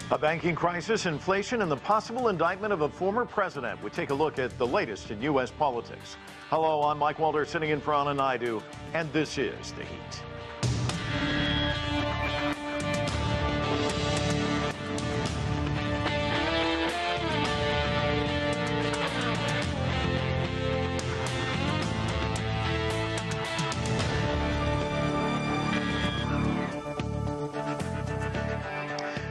A banking crisis, inflation, and the possible indictment of a former president. We take a look at the latest in U.S. politics. Hello, I'm Mike Walter, sitting in for Anna Naidu, and this is The Heat.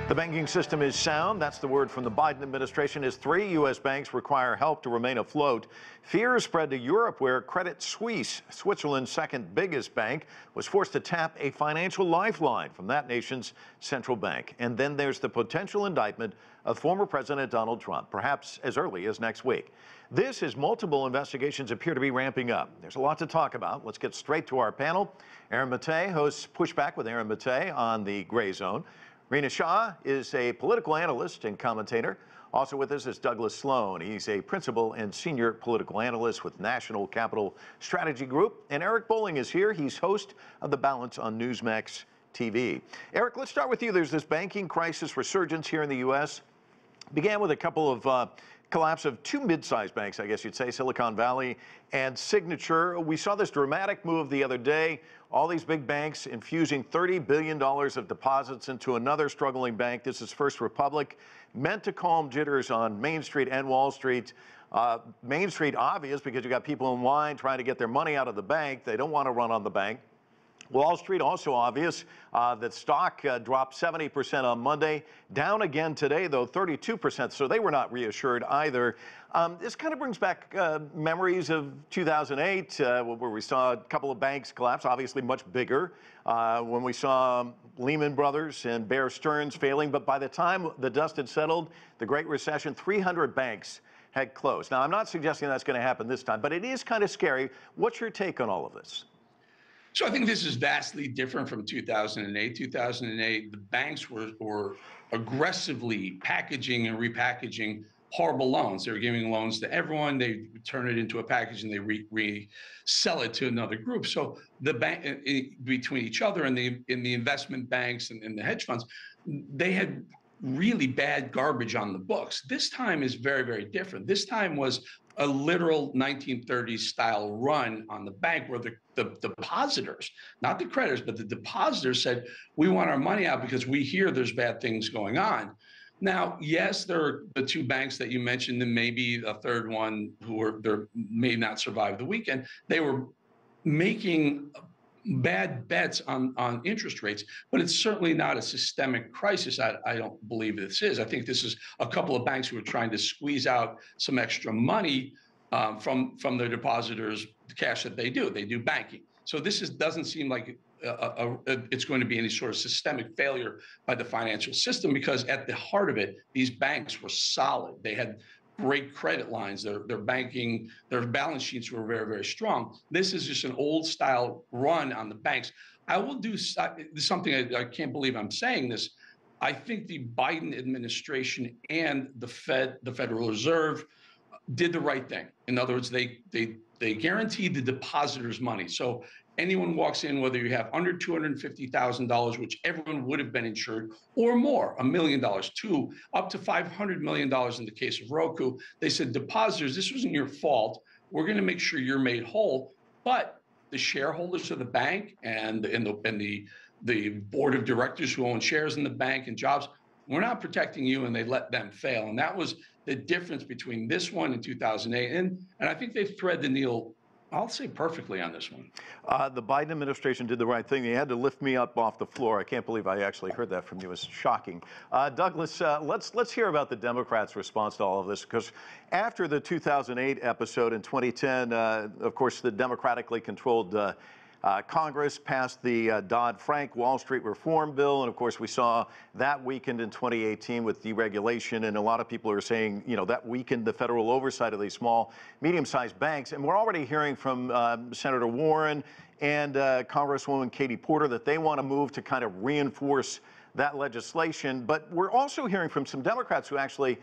The banking system is sound. That's the word from the Biden administration as 3 U.S. banks require help to remain afloat. Fear spread to Europe, where Credit Suisse, Switzerland's second biggest bank, was forced to tap a financial lifeline from that nation's central bank. And then there's the potential indictment of former President Donald Trump, perhaps as early as next week. This as multiple investigations appear to be ramping up. There's a lot to talk about. Let's get straight to our panel. Aaron Maté hosts Pushback with Aaron Maté on the Gray Zone. Rina Shah is a political analyst and commentator. Also with us is Douglas Sloan. He's a principal and senior political analyst with National Capital Strategy Group. And Eric Bolling is here. He's host of The Balance on Newsmax TV. Eric, let's start with you. There's this banking crisis resurgence here in the U.S. Began with a couple of collapse of 2 mid-sized banks, I guess you'd say, Silicon Valley and Signature. We saw this dramatic move the other day. All these big banks infusing $30 billion of deposits into another struggling bank. This is First Republic, meant to calm jitters on Main Street and Wall Street. Main Street, obvious, because you got people in line trying to get their money out of the bank. They don't want to run on the bank. Wall Street, also obvious, that stock dropped 70% on Monday, down again today, though, 32%, so they were not reassured either. This kind of brings back memories of 2008, where we saw a couple of banks collapse, obviously much bigger, when we saw Lehman Brothers and Bear Stearns failing. But by the time the dust had settled, the Great Recession, 300 banks had closed. Now, I'm not suggesting that's going to happen this time, but it is kind of scary. What's your take on all of this? So I think this is vastly different from 2008. 2008, the banks were aggressively packaging and repackaging horrible loans. They were giving loans to everyone. They turn it into a package and they resell it to another group. So the bank between each other and the investment banks and the hedge funds, they had really bad garbage on the books. This time is very, very different. This time was a literal 1930s style run on the bank where the depositors, not the creditors, but the depositors said, we want our money out because we hear there's bad things going on. Now, yes, there are the 2 banks that you mentioned, and maybe a third one may not survive the weekend. They were making bad bets on interest rates, but it's certainly not a systemic crisis. I don't believe this is. I think this is a couple of banks who are trying to squeeze out some extra money from their depositors, the cash that they do. They do banking. So this doesn't seem like it's going to be any sort of systemic failure by the financial system, because at the heart of it, these banks were solid. They had great credit lines. Their banking, their balance sheets were very, very strong. This is just an old style run on the banks. I will do something, I can't believe I'm saying this. I think the Biden administration and the Federal Reserve did the right thing. In other words, they guaranteed the depositors money. So anyone walks in, whether you have under $250,000, which everyone would have been insured, or more, $1 million, up to $500 million in the case of Roku. They said, depositors, this wasn't your fault. We're going to make sure you're made whole. But the shareholders of the bank and the board of directors who own shares in the bank and jobs, we're not protecting you, and they let them fail. And that was the difference between this one and 2008. And I think they've thread the needle, I'll say, perfectly on this one. The Biden administration did the right thing. They had to lift me up off the floor. I can't believe I actually heard that from you. It's shocking. Douglas, let's hear about the Democrats' response to all of this, because after the 2008 episode in 2010, of course, the democratically controlled Congress passed the Dodd-Frank Wall Street Reform Bill, and of course we saw that weakened in 2018 with deregulation, and a lot of people are saying, you know, that weakened the federal oversight of these small, medium-sized banks. And we're already hearing from Senator Warren and Congresswoman Katie Porter that they want to move to kind of reinforce that legislation. But we're also hearing from some Democrats who actually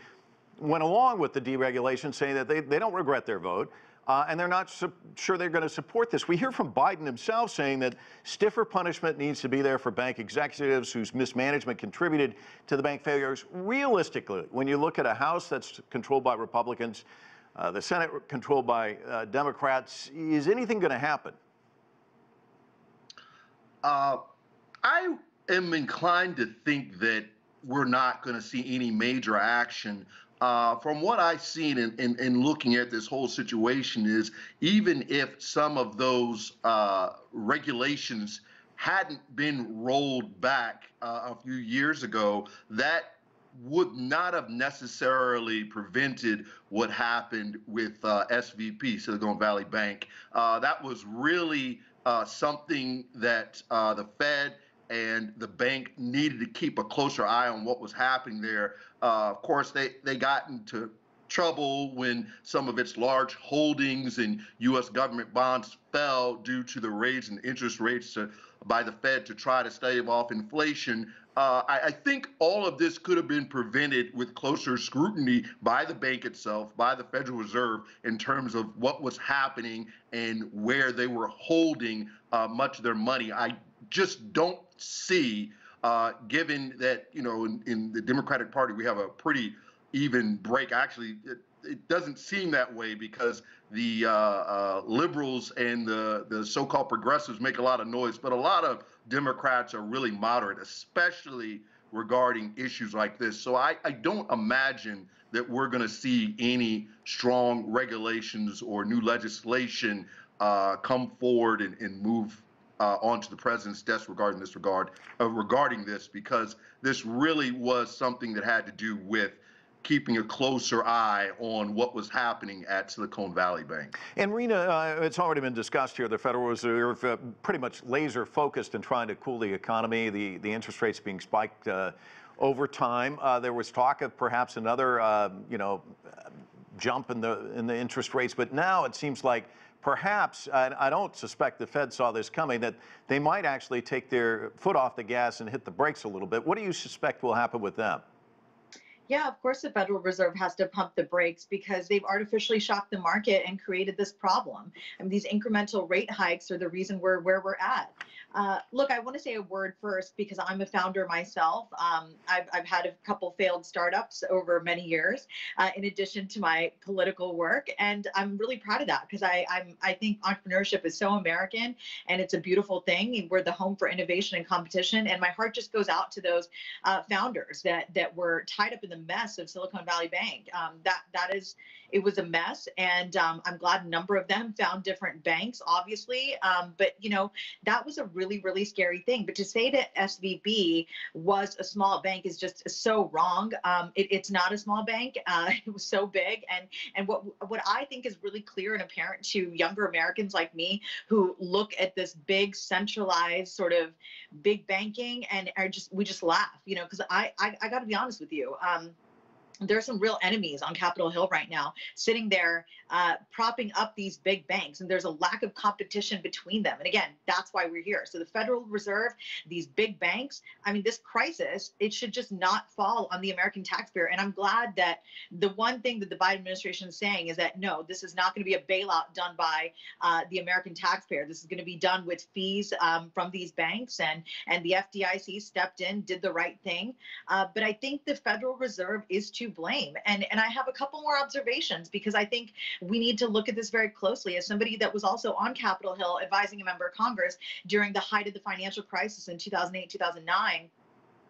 went along with the deregulation, saying that they don't regret their vote. and they're not sure they're going to support this. We hear from Biden himself saying that stiffer punishment needs to be there for bank executives whose mismanagement contributed to the bank failures. Realistically, when you look at a House that's controlled by Republicans, the Senate controlled by Democrats, is anything going to happen? I am inclined to think that we're not going to see any major action. From what I've seen in looking at this whole situation is, even if some of those regulations hadn't been rolled back a few years ago, that would not have necessarily prevented what happened with SVP, Silicon Valley Bank. That was really something that the Fed and the bank needed to keep a closer eye on what was happening there. Of course, they got into trouble when some of its large holdings in U.S. government bonds fell due to the raise in interest rates by the Fed to try to stave off inflation. I think all of this could have been prevented with closer scrutiny by the bank itself, by the Federal Reserve, in terms of what was happening and where they were holding much of their money. I just don't see, given that, in the Democratic Party, we have a pretty even break. Actually, it doesn't seem that way because the liberals and the so-called progressives make a lot of noise, but a lot of Democrats are really moderate, especially regarding issues like this. So I don't imagine that we're going to see any strong regulations or new legislation come forward and move onto the president's desk regarding this, because this really was something that had to do with keeping a closer eye on what was happening at Silicon Valley Bank. And Rena, it's already been discussed here, the Federal Reserve pretty much laser focused in trying to cool the economy, the interest rates being spiked over time. There was talk of perhaps another, jump in the interest rates, but now it seems like perhaps, I don't suspect the Fed saw this coming, that they might actually take their foot off the gas and hit the brakes a little bit. What do you suspect will happen with them? Yeah, of course the Federal Reserve has to pump the brakes because they've artificially shocked the market and created this problem. I mean, these incremental rate hikes are the reason we're where we're at. Look, I want to say a word first because I'm a founder myself. I've had a couple failed startups over many years, in addition to my political work, and I'm really proud of that because I think entrepreneurship is so American and it's a beautiful thing. We're the home for innovation and competition, and my heart just goes out to those founders that were tied up in the mess of Silicon Valley Bank. It was a mess, and I'm glad a number of them found different banks, obviously. But that was a really, really scary thing. But to say that SVB was a small bank is just so wrong. It's not a small bank. It was so bbig, and what I think is really clear and apparent to younger Americans like me who look at this big centralized sort of big banking and we just laugh, because I got to be honest with you. There's some real enemies on Capitol Hill right now, sitting there propping up these big banks, and there's a lack of competition between them. And again, that's why we're here. So the Federal Reserve, these big banks, I mean, this crisis, it should just not fall on the American taxpayer. And I'm glad that the one thing that the Biden administration is saying is that, no, this is not going to be a bailout done by the American taxpayer. This is going to be done with fees from these banks, and the FDIC stepped in, did the right thing. But I think the Federal Reserve is to blame. And I have a couple more observations because I think we need to look at this very closely. As somebody that was also on Capitol Hill advising a member of Congress during the height of the financial crisis in 2008, 2009,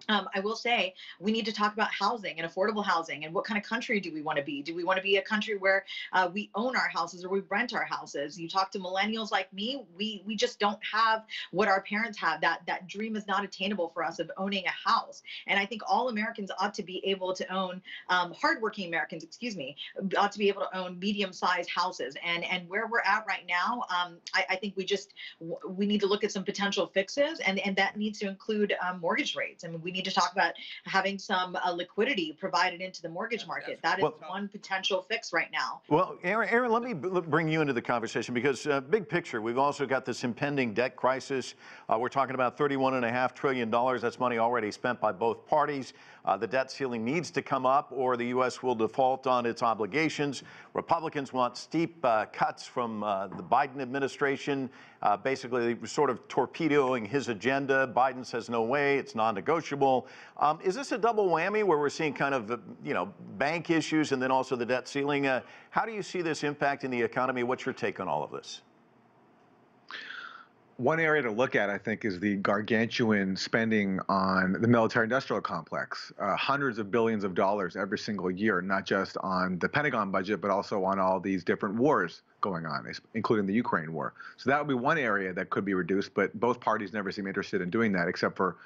I will say we need to talk about housing and affordable housing and what kind of country do we want to be? Do we want to be a country where we own our houses or we rent our houses? You talk to millennials like me, we just don't have what our parents have. That dream is not attainable for us of owning a house. And I think all Americans ought to be able to own, hardworking Americans, ought to be able to own medium-sized houses. And where we're at right now, I think we need to look at some potential fixes, and that needs to include mortgage rates. I mean, we need to talk about having some liquidity provided into the mortgage market. That is one potential fix right now. Well, Aaron, let me bring you into the conversation because big picture, we've also got this impending debt crisis. We're talking about $31.5 trillion. That's money already spent by both parties. The debt ceiling needs to come up or the U.S. will default on its obligations. Republicans want steep cuts from the Biden administration, basically sort of torpedoing his agenda. Biden says no way, it's non-negotiable. Is this a double whammy where we're seeing kind of, bank issues and then also the debt ceiling? How do you see this impacting the economy? What's your take on all of this? One area to look at, I think, is the gargantuan spending on the military-industrial complex. Hundreds of billions of dollars every single year, not just on the Pentagon budget, but also on all these different wars going on, including the Ukraine war. So that would be one area that could be reduced, but both parties never seem interested in doing that, except for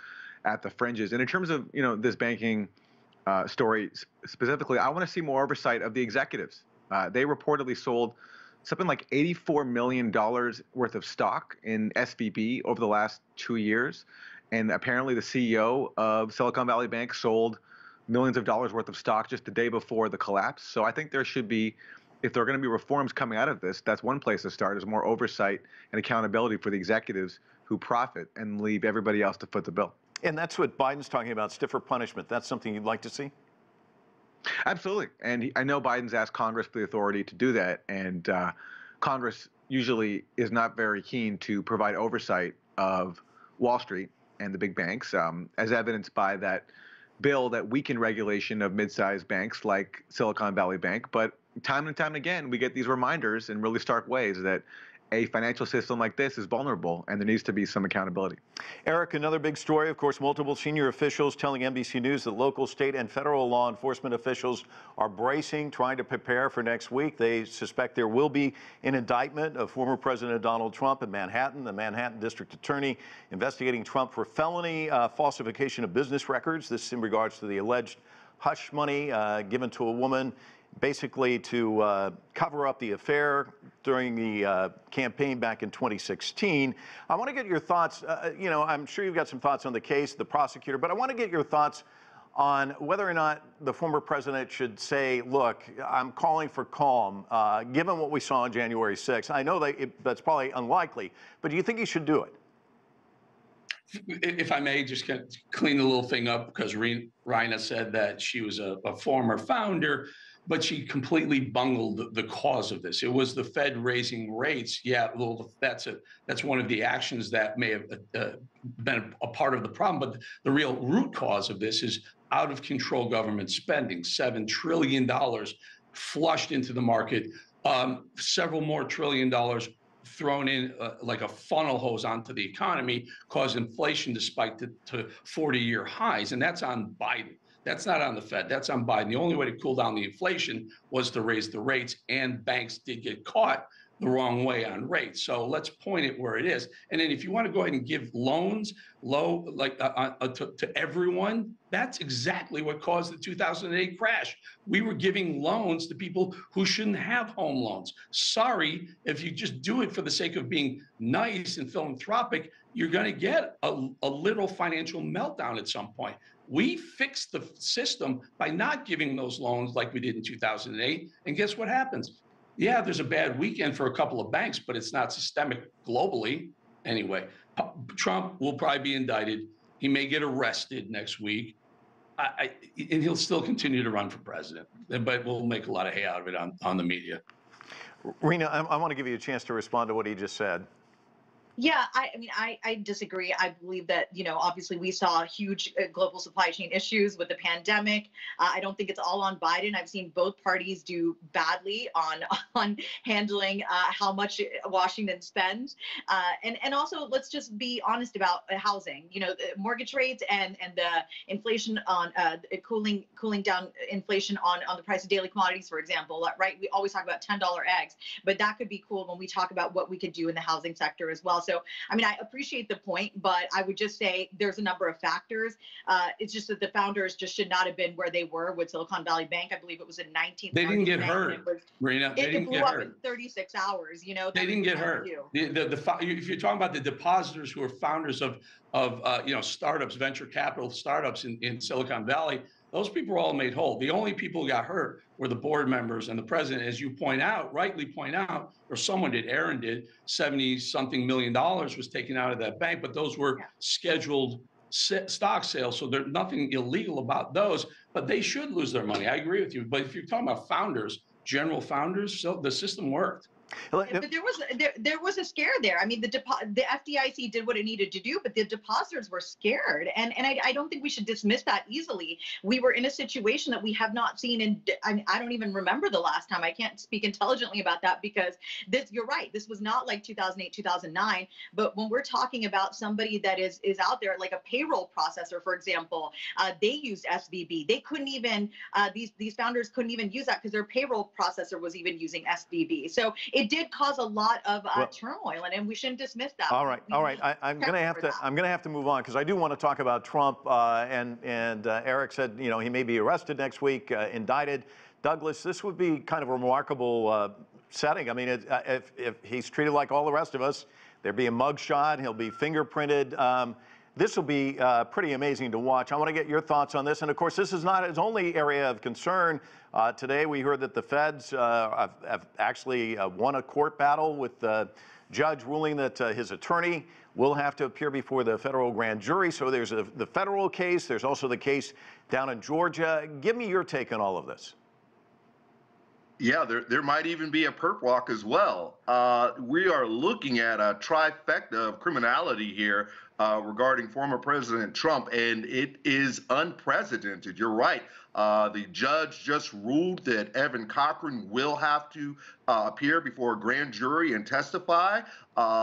at the fringes. And in terms of, this banking story specifically, I want to see more oversight of the executives. They reportedly sold something like $84 million worth of stock in SVB over the last 2 years. And apparently the CEO of Silicon Valley Bank sold millions of dollars worth of stock just the day before the collapse. So I think there should be, if there are going to be reforms coming out of this, that's one place to start, is more oversight and accountability for the executives who profit and leave everybody else to foot the bill. And that's what Biden's talking about, stiffer punishment. That's something you'd like to see? Absolutely. And I know Biden's asked Congress for the authority to do that. And Congress usually is not very keen to provide oversight of Wall Street and the big banks, as evidenced by that bill that weakened regulation of mid-sized banks like Silicon Valley Bank. But time and time again, we get these reminders in really stark ways that a financial system like this is vulnerable and there needs to be some accountability. Eric, another big story, of course, multiple senior officials telling NBC News that local, state, and federal law enforcement officials are bracing, trying to prepare for next week. They suspect there will be an indictment of former President Donald Trump in Manhattan. The Manhattan District Attorney investigating Trump for felony falsification of business records. This in regards to the alleged hush money given to a woman basically to cover up the affair during the campaign back in 2016. I want to get your thoughts. I'm sure you've got some thoughts on the case, the prosecutor, but I want to get your thoughts on whether or not the former president should say, look, I'm calling for calm, given what we saw on January 6th. I know that's probably unlikely, but do you think he should do it? If I may just clean the little thing up, because Rina said that she was a former founder, but she completely bungled the cause of this. It was the Fed raising rates. Yeah, well, that's one of the actions that may have been a part of the problem. But the real root cause of this is out of control government spending. $7 trillion flushed into the market, several more $1 trillion thrown in like a funnel hose onto the economy, caused inflation to spike to 40-year highs. And that's on Biden. That's not on the Fed. That's on Biden. The only way to cool down the inflation was to raise the rates, and banks did get caught the wrong way on rates. So let's point it where it is. And then if you want to go ahead and give loans to everyone, that's exactly what caused the 2008 crash. We were giving loans to people who shouldn't have home loans. Sorry, if you just do it for the sake of being nice and philanthropic, you're going to get a little financial meltdown at some point. We fixed the system by not giving those loans like we did in 2008. And guess what happens? Yeah, there's a bad weekend for a couple of banks, but it's not systemic globally. Anyway, Trump will probably be indicted. He may get arrested next week. And he'll still continue to run for president. But we'll make a lot of hay out of it on the media. Rina, I want to give you a chance to respond to what he just said. Yeah, I disagree. I believe that, obviously we saw huge global supply chain issues with the pandemic. I don't think it's all on Biden. I've seen both parties do badly on handling how much Washington spends. And also, let's just be honest about housing. The mortgage rates and the inflation on cooling down inflation on the price of daily commodities, for example, right? We always talk about $10 eggs, but that could be cool when we talk about what we could do in the housing sector as well. So, I mean, I appreciate the point, but I would just say there's a number of factors. It's just that the founders just should not have been where they were with Silicon Valley Bank. I believe it was a 19th. They didn't get hurt, Marina. It blew up in 36 hours. You know, they didn't get hurt. If you're talking about the depositors who are founders of startups, venture capital startups in Silicon Valley, those people were all made whole. The only people who got hurt were the board members and the president, as you rightly point out, or someone did, Aaron did, 70-something million was taken out of that bank, but those were scheduled stock sales, so there's nothing illegal about those, but they should lose their money. I agree with you. But if you're talking about founders, general founders, so the system worked. But there was a scare there. I mean, the FDIC did what it needed to do, but the depositors were scared, and I don't think we should dismiss that easily. We were in a situation that we have not seen in. I don't even remember the last time. I can't speak intelligently about that because you're right. This was not like 2008, 2009. But when we're talking about somebody that is out there, like a payroll processor, for example, they used SVB. They couldn't even these founders couldn't even use that because their payroll processor was even using SVB. So it did cause a lot of turmoil, and we shouldn't dismiss that. All right. I'm going to have to move on because I do want to talk about Trump. And Eric said, he may be arrested next week, indicted. Douglas, this would be kind of a remarkable setting. I mean, if he's treated like all the rest of us, there'd be a mugshot. He'll be fingerprinted. This will be pretty amazing to watch. I want to get your thoughts on this. And of course, this is not his only area of concern. Today, we heard that the feds have actually won a court battle with the judge ruling that his attorney will have to appear before the federal grand jury. So there's the federal case. There's also the case down in Georgia. Give me your take on all of this. Yeah, there might even be a perp walk as well. We are looking at a trifecta of criminality here regarding former President Trump, and it is unprecedented. You're right. The judge just ruled that Evan Cochran will have to appear before a grand jury and testify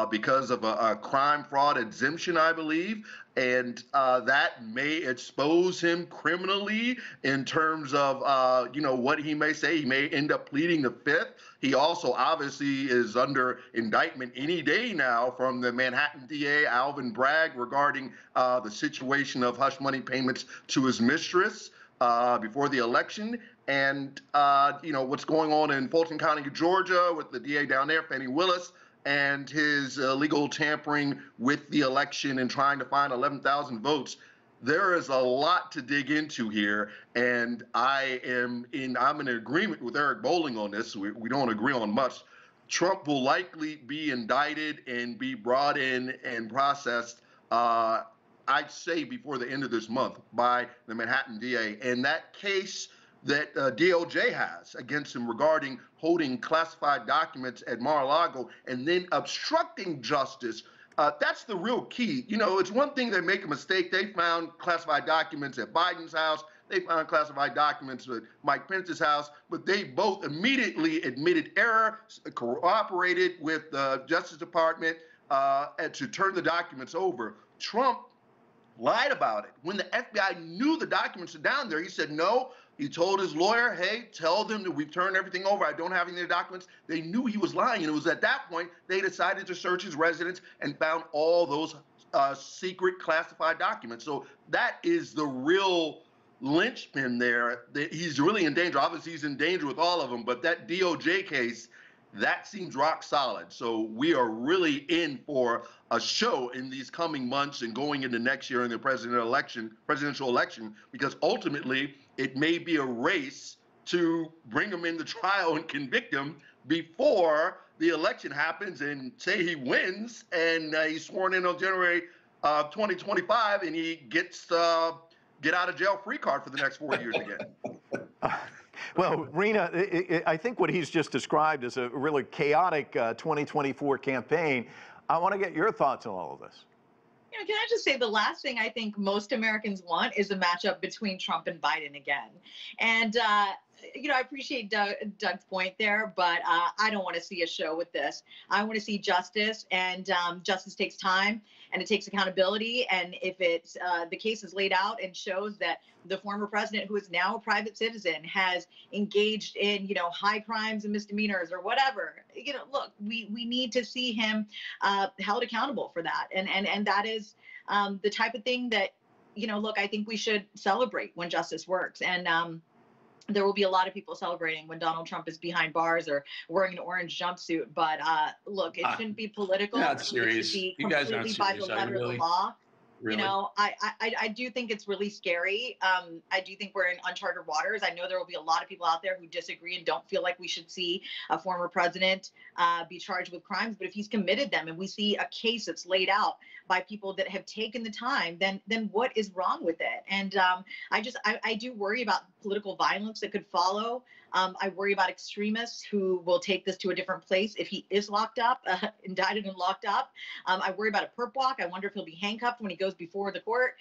because of a crime fraud exemption, I believe. And that may expose him criminally in terms of, what he may say. He may end up pleading the fifth. He also obviously is under indictment any day now from the Manhattan DA, Alvin Bragg, regarding the situation of hush money payments to his mistress before the election. And, what's going on in Fulton County, Georgia, with the DA down there, Fani Willis, and his illegal tampering with the election and trying to find 11,000 votes. There is a lot to dig into here, and I'm in agreement with Eric Bolling on this. We don't agree on much. Trump will likely be indicted and be brought in and processed, I'd say before the end of this month by the Manhattan DA. And that case that DOJ has against him regarding holding classified documents at Mar-a-Lago and then obstructing justice, that's the real key. It's one thing they make a mistake. They found classified documents at Biden's house. They found classified documents at Mike Pence's house, but they both immediately admitted error, cooperated with the Justice Department and to turn the documents over. Trump lied about it. When the FBI knew the documents were down there, he said no. He told his lawyer, hey, tell them that we've turned everything over. I don't have any of the documents. They knew he was lying. And it was at that point they decided to search his residence and found all those secret classified documents. So that is the real linchpin there. He's really in danger. Obviously, he's in danger with all of them. But that DOJ case, that seems rock solid. So we are really in for a show in these coming months and going into next year in the presidential election, because ultimately it may be a race to bring him into trial and convict him before the election happens, and say he wins and he's sworn in on January 2025 and he gets get out of jail free card for the next 4 years again. Well, Rena, I think what he's just described is a really chaotic 2024 campaign. I want to get your thoughts on all of this. Can I just say the last thing I think most Americans want is a matchup between Trump and Biden again. And I appreciate Doug's point there, but I don't want to see a show with this. I want to see justice, and justice takes time and it takes accountability. And if it's the case is laid out and shows that the former president, who is now a private citizen, has engaged in, high crimes and misdemeanors or whatever, look, we need to see him held accountable for that. And that is the type of thing that, look, I think we should celebrate when justice works. And there will be a lot of people celebrating when Donald Trump is behind bars or wearing an orange jumpsuit. But look, it shouldn't be political. Not serious. It should be You guys aren't completely by serious, the are you letter of really? the law. Really? I do think it's really scary. I do think we're in uncharted waters. I know there will be a lot of people out there who disagree and don't feel like we should see a former president be charged with crimes. But if he's committed them and we see a case that's laid out by people that have taken the time, then what is wrong with it? And I do worry about political violence that could follow. I worry about extremists who will take this to a different place if he is locked up, indicted and locked up. I worry about a perp walk. I wonder if he'll be handcuffed when he goes before the court.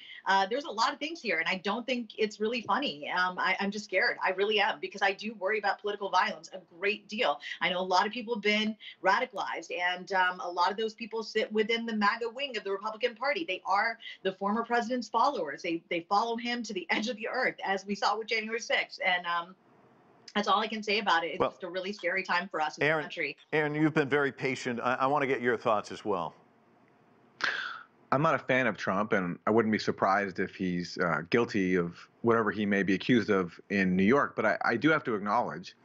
There's a lot of things here, and I don't think it's really funny. I'm just scared. I really am, because I do worry about political violence a great deal. I know a lot of people have been radicalized, and a lot of those people sit within the MAGA wing of the Republican Party. They are the former president's followers. They follow him to the edge of the earth, as we saw with January 6th. And that's all I can say about it. It's just a really scary time for us in the country. Aaron, you've been very patient. I want to get your thoughts as well. I'm not a fan of Trump, and I wouldn't be surprised if he's guilty of whatever he may be accused of in New York. But I do have to acknowledge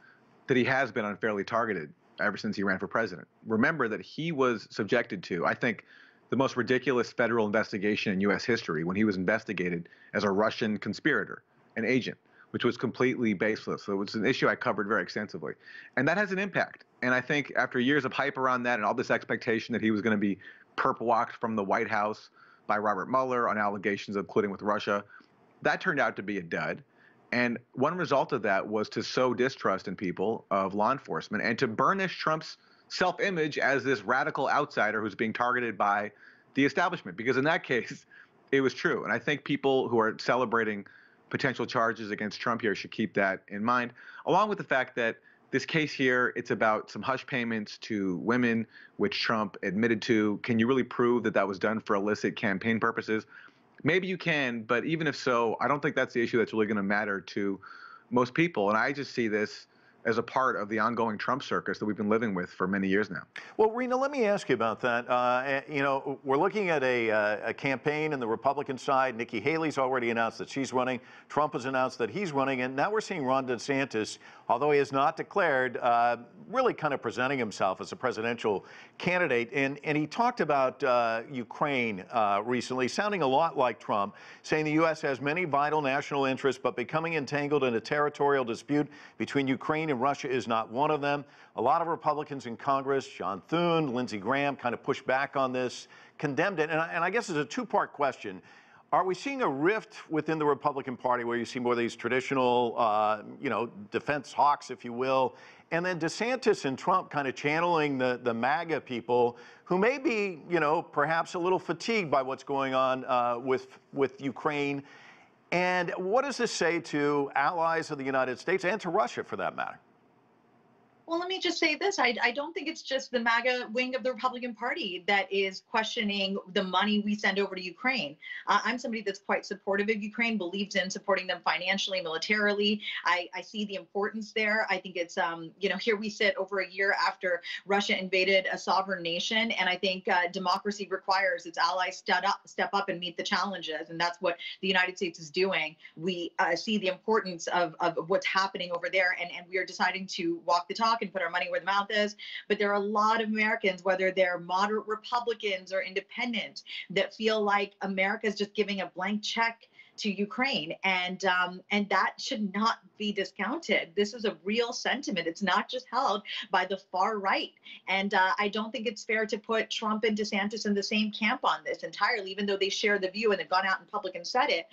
that he has been unfairly targeted ever since he ran for president. Remember that he was subjected to, I think, the most ridiculous federal investigation in U.S. history when he was investigated as a Russian conspirator, an agent, which was completely baseless. So it was an issue I covered very extensively. And that has an impact. And I think after years of hype around that and all this expectation that he was going to be perp walked from the White House by Robert Mueller on allegations of colluding with Russia, that turned out to be a dud. And one result of that was to sow distrust in people of law enforcement and to burnish Trump's self-image as this radical outsider who's being targeted by the establishment. Because in that case, it was true. And I think people who are celebrating potential charges against Trump here should keep that in mind, along with the fact that this case here, it's about some hush payments to women, which Trump admitted to. Can you really prove that that was done for illicit campaign purposes? Maybe you can, but even if so, I don't think that's the issue that's really going to matter to most people. And I just see this as a part of the ongoing Trump circus that we've been living with for many years now. Well, Rena, let me ask you about that. We're looking at a campaign in the Republican side. Nikki Haley's already announced that she's running. Trump has announced that he's running. And now we're seeing Ron DeSantis, although he has not declared, really kind of presenting himself as a presidential candidate. And he talked about Ukraine recently, sounding a lot like Trump, saying the U.S. has many vital national interests, but becoming entangled in a territorial dispute between Ukraine and Russia is not one of them. A lot of Republicans in Congress, John Thune, Lindsey Graham, kind of pushed back on this, condemned it. And I guess it's a two-part question. Are we seeing a rift within the Republican Party where you see more of these traditional, defense hawks, if you will, and then DeSantis and Trump kind of channeling the MAGA people who may be, perhaps a little fatigued by what's going on with Ukraine? And what does this say to allies of the United States and to Russia, for that matter? Well, let me just say this. I don't think it's just the MAGA wing of the Republican Party that is questioning the money we send over to Ukraine. I'm somebody that's quite supportive of Ukraine, believes in supporting them financially, militarily. I see the importance there. I think it's, here we sit over a year after Russia invaded a sovereign nation. And I think democracy requires its allies step up and meet the challenges. And that's what the United States is doing. We see the importance of what's happening over there. And we are deciding to walk the talk and put our money where the mouth is. But there are a lot of Americans, whether they're moderate Republicans or independents, that feel like America is just giving a blank check to Ukraine. And that should not be discounted. This is a real sentiment. It's not just held by the far right. And I don't think it's fair to put Trump and DeSantis in the same camp on this entirely, even though they share the view and they've gone out in public and said it.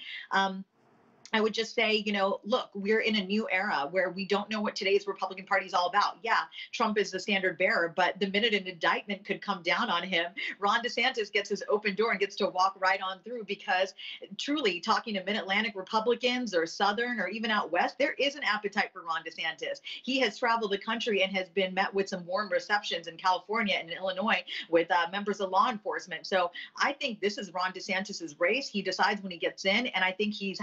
I would just say, look, we're in a new era where we don't know what today's Republican Party is all about. Yeah, Trump is the standard bearer, but the minute an indictment could come down on him, Ron DeSantis gets his open door and gets to walk right on through, because truly, talking to Mid-Atlantic Republicans or Southern or even out West, there is an appetite for Ron DeSantis. He has traveled the country and has been met with some warm receptions in California and in Illinois with members of law enforcement. So I think this is Ron DeSantis's race. He decides when he gets in, and I think he's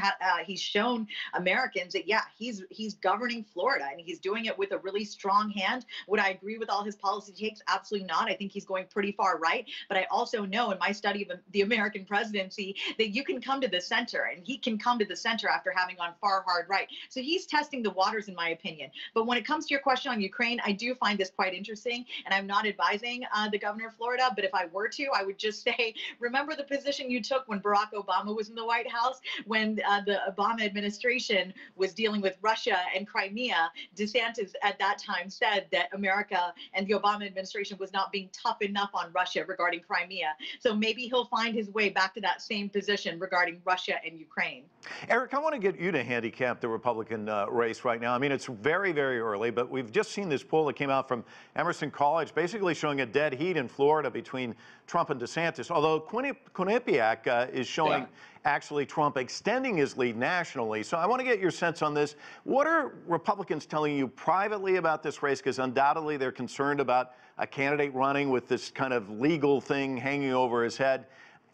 shown Americans that, yeah, he's governing Florida, and he's doing it with a really strong hand. Would I agree with all his policy takes? Absolutely not. I think he's going pretty far right. But I also know in my study of the American presidency that you can come to the center, and he can come to the center after having gone far hard right. So he's testing the waters, in my opinion. But when it comes to your question on Ukraine, I do find this quite interesting, and I'm not advising the governor of Florida, but if I were to, I would just say, remember the position you took when Barack Obama was in the White House, when the Obama administration was dealing with Russia and Crimea. DeSantis at that time said that America and the Obama administration was not being tough enough on Russia regarding Crimea. So maybe he'll find his way back to that same position regarding Russia and Ukraine. Eric, I want to get you to handicap the Republican race right now. I mean, it's very, very early, but we've just seen this poll that came out from Emerson College basically showing a dead heat in Florida between Trump and DeSantis, although Quinnipiac is showing actually Trump extending his lead nationally. So I want to get your sense on this. What are Republicans telling you privately about this race? Because undoubtedly they're concerned about a candidate running with this kind of legal thing hanging over his head.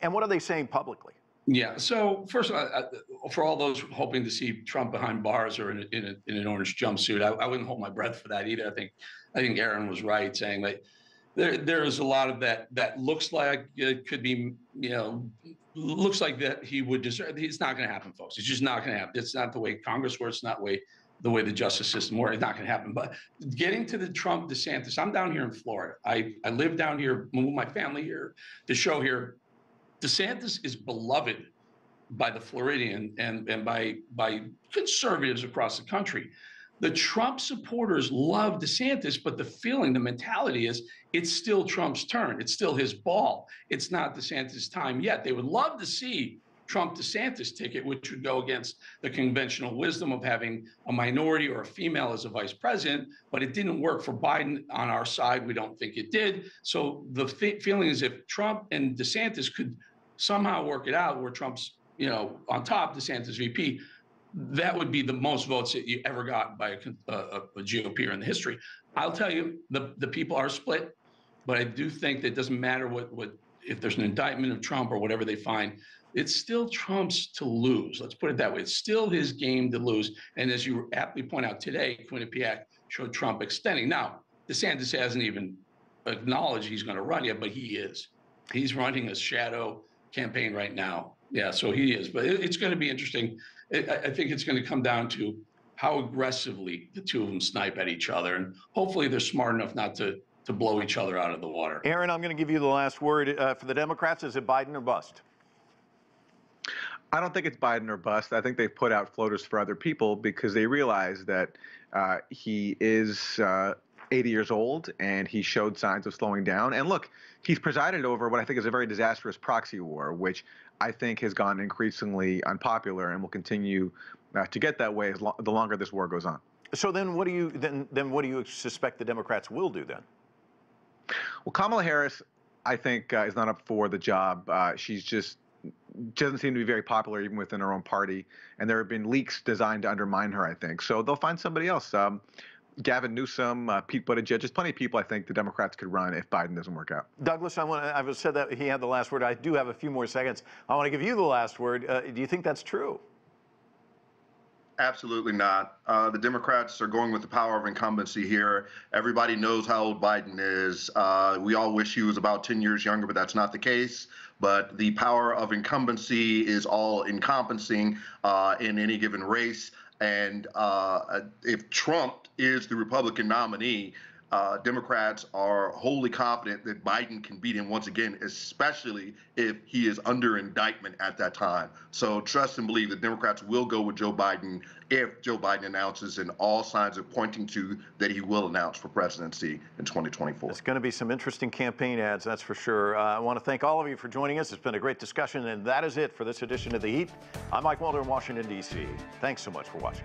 And what are they saying publicly? Yeah. So first of all, for all those hoping to see Trump behind bars or in an orange jumpsuit, I wouldn't hold my breath for that either. I think Aaron was right saying that there's a lot of that looks like it could be, looks like that he would deserve. It's not going to happen, folks. It's just not going to happen. It's not the way Congress works. It's not the way the justice system works. It's not going to happen. But getting to the Trump DeSantis, I'm down here in Florida. I live down here, moved my family here, the show here. DeSantis is beloved by the Floridian and by conservatives across the country. The Trump supporters love DeSantis, but the feeling, the mentality is it's still Trump's turn. It's still his ball. It's not DeSantis' time yet. They would love to see Trump DeSantis ticket, which would go against the conventional wisdom of having a minority or a female as a vice president, but it didn't work for Biden on our side. We don't think it did. So the feeling is if Trump and DeSantis could somehow work it out where Trump's, on top, DeSantis VP, that would be the most votes that you ever got by a GOPer in the history. I'll tell you, the people are split, but I do think that it doesn't matter what if there's an indictment of Trump or whatever they find, it's still Trump's to lose. Let's put it that way. It's still his game to lose. And as you aptly point out today, Quinnipiac showed Trump extending. Now, DeSantis hasn't even acknowledged he's going to run yet, but he is. He's running a shadow campaign right now. Yeah, so he is. But it's going to be interesting. I think it's going to come down to how aggressively the two of them snipe at each other. And hopefully they're smart enough not to blow each other out of the water. Aaron, I'm going to give you the last word. For the Democrats, is it Biden or bust? I don't think it's Biden or bust. I think they've put out floaters for other people because they realize that he is 80 years old and he showed signs of slowing down. And look, he's presided over what I think is a very disastrous proxy war, which I think has gone increasingly unpopular and will continue to get that way the longer this war goes on. So then what do you suspect the Democrats will do then? Well, Kamala Harris, I think, is not up for the job. She's just doesn't seem to be very popular even within her own party, and there have been leaks designed to undermine her, I think. So they'll find somebody else. Gavin Newsom, Pete Buttigieg, just plenty of people I think the Democrats could run if Biden doesn't work out. Douglas, I've said that he had the last word. I do have a few more seconds. I want to give you the last word. Do you think that's true? Absolutely not. The Democrats are going with the power of incumbency here. Everybody knows how old Biden is. We all wish he was about 10 years younger, but that's not the case. But the power of incumbency is all encompassing in any given race. And if Trump is the Republican nominee, Democrats are wholly confident that Biden can beat him once again, especially if he is under indictment at that time. So trust and believe that Democrats will go with Joe Biden if Joe Biden announces, and all signs are pointing to that he will announce for presidency in 2024. It's going to be some interesting campaign ads, that's for sure. I want to thank all of you for joining us. It's been a great discussion, and that is it for this edition of The Heat. I'm Mike Walter in Washington, D.C. Thanks so much for watching.